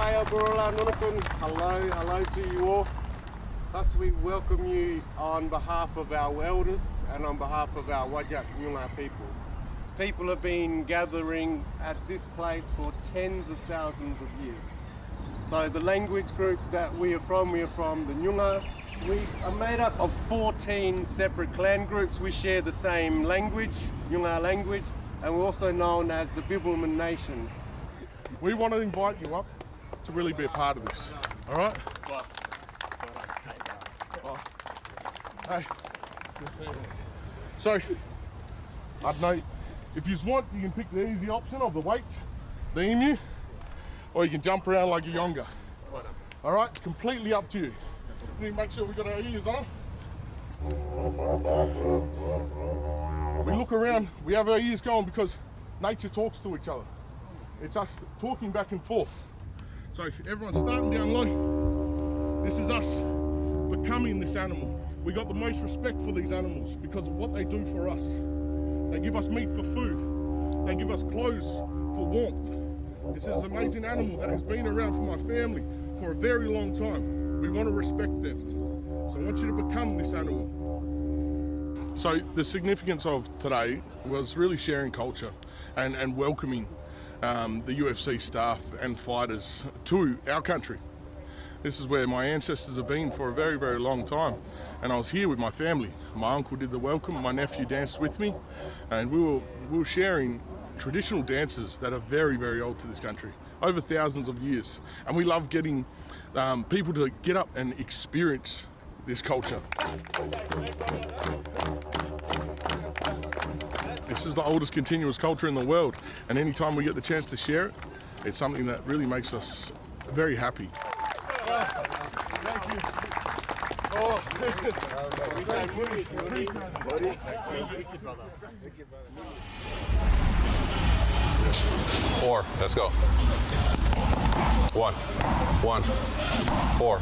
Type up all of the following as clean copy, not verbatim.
Kaya Burula Nunukun, hello to you all. Thus we welcome you on behalf of our elders and on behalf of our Wajak Nyunga people. People have been gathering at this place for tens of thousands of years. So the language group that we are from the Nyunga. We are made up of 14 separate clan groups. We share the same language, Nyunga language, and we're also known as the Bibbulman Nation. We want to invite you up to really be a part of this, all right? Hey. So, I don't know, if you want, you can pick the easy option of the weight, the emu, or you can jump around like a yonga. All right, it's completely up to you. We need to make sure we've got our ears on. We look around, we have our ears going because nature talks to each other. It's us talking back and forth. So everyone's starting down low. This is us becoming this animal. We got the most respect for these animals because of what they do for us. They give us meat for food. They give us clothes for warmth. This is an amazing animal that has been around for my family for a very long time. We want to respect them. So I want you to become this animal. So the significance of today was really sharing culture and welcoming the UFC staff and fighters to our country. This is where my ancestors have been for a very, very long time. And I was here with my family. My uncle did the welcome, my nephew danced with me, and we were sharing traditional dances that are very, very old to this country, over thousands of years. And we love getting people to get up and experience this culture. This is the oldest continuous culture in the world, and anytime we get the chance to share it, it's something that really makes us very happy. Thank you. Oh. Four, let's go. 1, 4.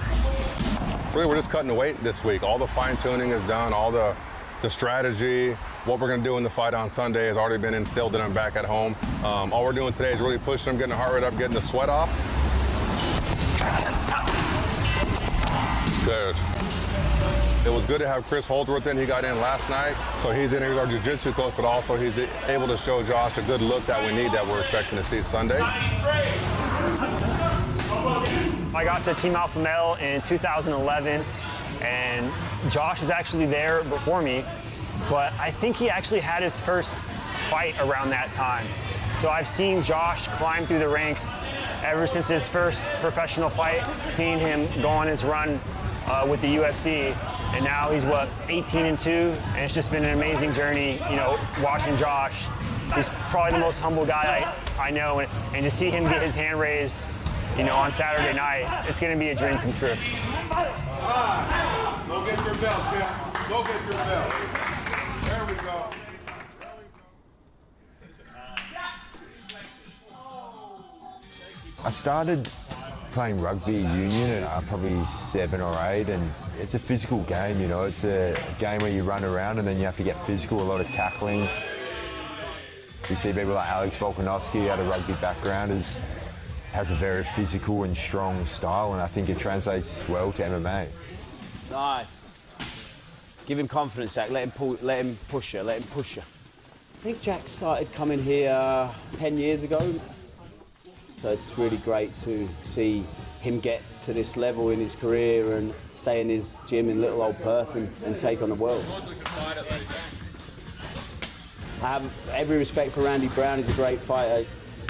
Really, we're just cutting the weight this week. All the fine tuning is done, all the strategy, what we're gonna do in the fight on Sunday has already been instilled in them back at home. All we're doing today is really pushing them, getting the heart rate up, getting the sweat off. Good. It was good to have Chris Holdsworth in. He got in last night, so he's in here as our jiu-jitsu coach, but also he's able to show Josh a good look that we need, that we're expecting to see Sunday. I got to Team Alpha Male in 2011, and Josh was actually there before me, but I think he actually had his first fight around that time. So I've seen Josh climb through the ranks ever since his first professional fight, seeing him go on his run with the UFC, and now he's, what, 18-2, and it's just been an amazing journey, you know, watching Josh. He's probably the most humble guy I know, and to see him get his hand raised, you know, on Saturday night, it's going to be a dream come true. Go get your belt, Tim. Go get your belt. There we go. I started playing rugby union at probably 7 or 8, and it's a physical game, you know. It's a game where you run around and then you have to get physical, a lot of tackling. You see people like Alex Volkanovski, who had a rugby background, has a very physical and strong style, and I think it translates well to MMA. Nice. Give him confidence, Jack. Let him push you. Let him push you. I think Jack started coming here 10 years ago. So it's really great to see him get to this level in his career and stay in his gym in little old Perth and take on the world. I have every respect for Randy Brown. He's a great fighter.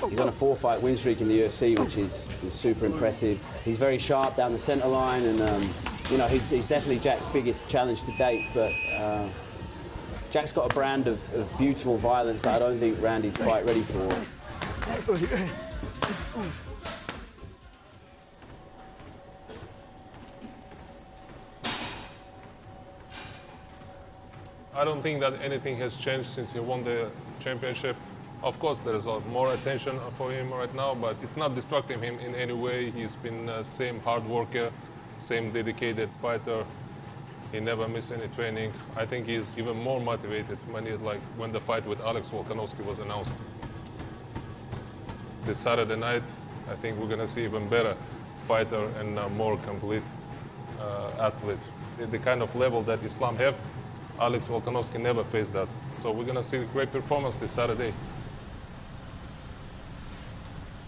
He's on a 4-fight win streak in the UFC, which is super impressive. He's very sharp down the centre line, and you know, he's definitely Jack's biggest challenge to date. But Jack's got a brand of beautiful violence that I don't think Randy's quite ready for. I don't think that anything has changed since he won the championship. Of course, there is more attention for him right now, but it's not distracting him in any way. He's been the same hard worker, same dedicated fighter. He never missed any training. I think he's even more motivated when the fight with Alex Volkanovski was announced. This Saturday night, I think we're gonna see even better fighter and more complete athlete. The kind of level that Islam have, Alex Volkanovski never faced that. So we're gonna see a great performance this Saturday.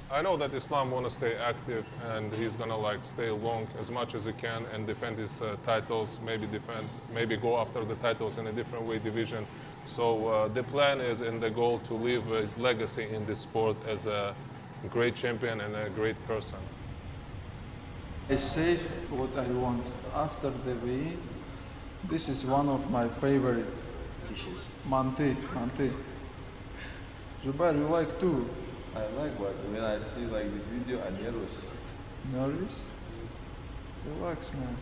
I know that Islam want to stay active, and he's gonna like stay long as much as he can and defend his titles. Maybe go after the titles in a different weight division. So the plan is and the goal to leave his legacy in this sport as a great champion and a great person. I say what I want after the weigh-in. This is one of my favorite dishes. Mante. Zubair, you like too? I like, but when I see like this video, I'm nervous. Nervous? Relax, man.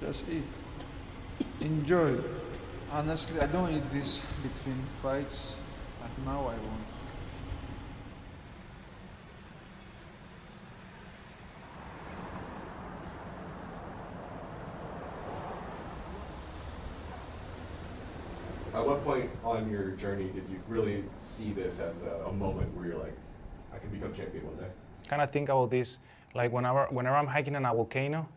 Just eat. Enjoy. Honestly, I don't eat this between fights, but now I want. At what point on your journey did you really see this as a moment where you're like, I can become champion one day? Kind of think about this like whenever I'm hiking on a volcano,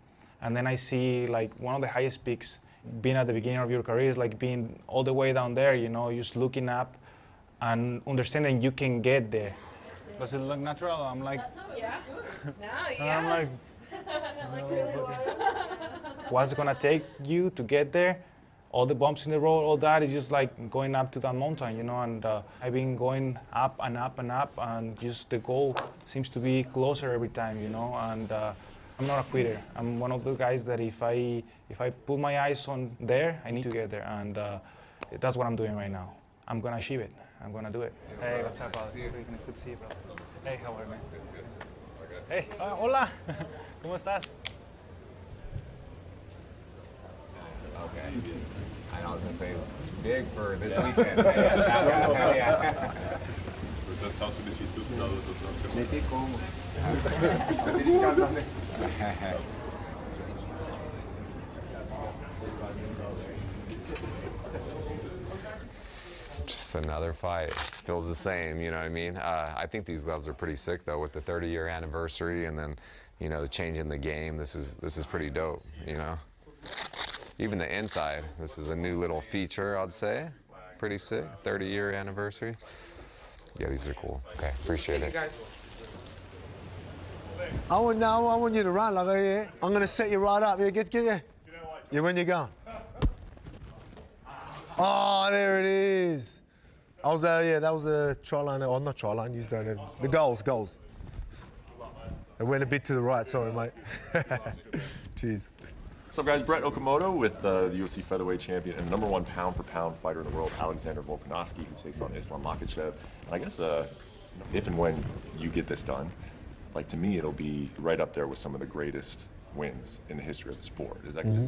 and then I see like one of the highest peaks. Being at the beginning of your career is like being all the way down there, you know, just looking up and understanding you can get there. Does it look natural? I'm like, yeah. No, yeah. I'm like, like really what's it gonna take you to get there? All the bumps in the road, all that is just like going up to that mountain, you know, and I've been going up and up and up, and just the goal seems to be closer every time, you know, and I'm not a quitter. I'm one of those guys that if I put my eyes on there, I need to get there, and that's what I'm doing right now. I'm gonna achieve it. I'm gonna do it. Hey, what's up, brother? Good to see you, bro. Hey, how are you, man? Hey, hola. ¿Cómo estás? Okay. I know I was gonna say big for this weekend. Yeah. Just another fight. It feels the same, you know what I mean? I think these gloves are pretty sick though, with the 30-year anniversary, and then, you know, changing the game. This is pretty dope, you know? Even the inside, this is a new little feature, I'd say. Pretty sick, 30-year anniversary. Yeah, these are cool. Okay, appreciate it. Guys. I want you to run like yeah. I'm gonna set you right up. Yeah, get here. Yeah, when you going? Oh, there it is. I was yeah, that was a try line. Oh, not try line. Used that. The goals. It went a bit to the right. Sorry, mate. Cheers. What's up, guys? Brett Okamoto with the UFC featherweight champion and #1 pound-for-pound fighter in the world, Alexander Volkanovski, who takes on Islam Makhachev. And I guess if and when you get this done, like, to me, it'll be right up there with some of the greatest wins in the history of the sport. Is that you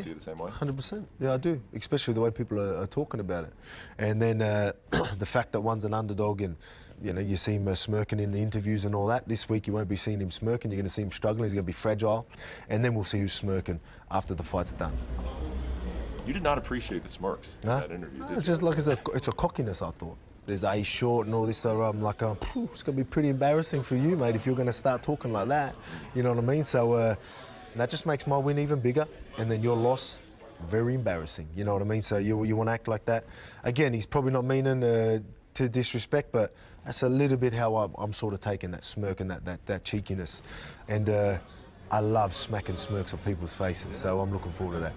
see it the same way? 100%. Yeah, I do. Especially the way people are talking about it, and then the fact that one's an underdog, and you know, you see him smirking in the interviews and all that. This week you won't be seeing him smirking. You're going to see him struggling. He's going to be fragile, and then we'll see who's smirking after the fight's done. You did not appreciate the smirks in that interview, did It's you? just like it's a cockiness, I thought. There's A short and all this, so I'm like, it's going to be pretty embarrassing for you, mate, if you're going to start talking like that. You know what I mean? So that just makes my win even bigger, and then your loss, very embarrassing. You know what I mean? So you want to act like that. Again, he's probably not meaning to disrespect, but that's a little bit how I'm sort of taking that smirk and that cheekiness. And I love smacking smirks on people's faces, so I'm looking forward to that.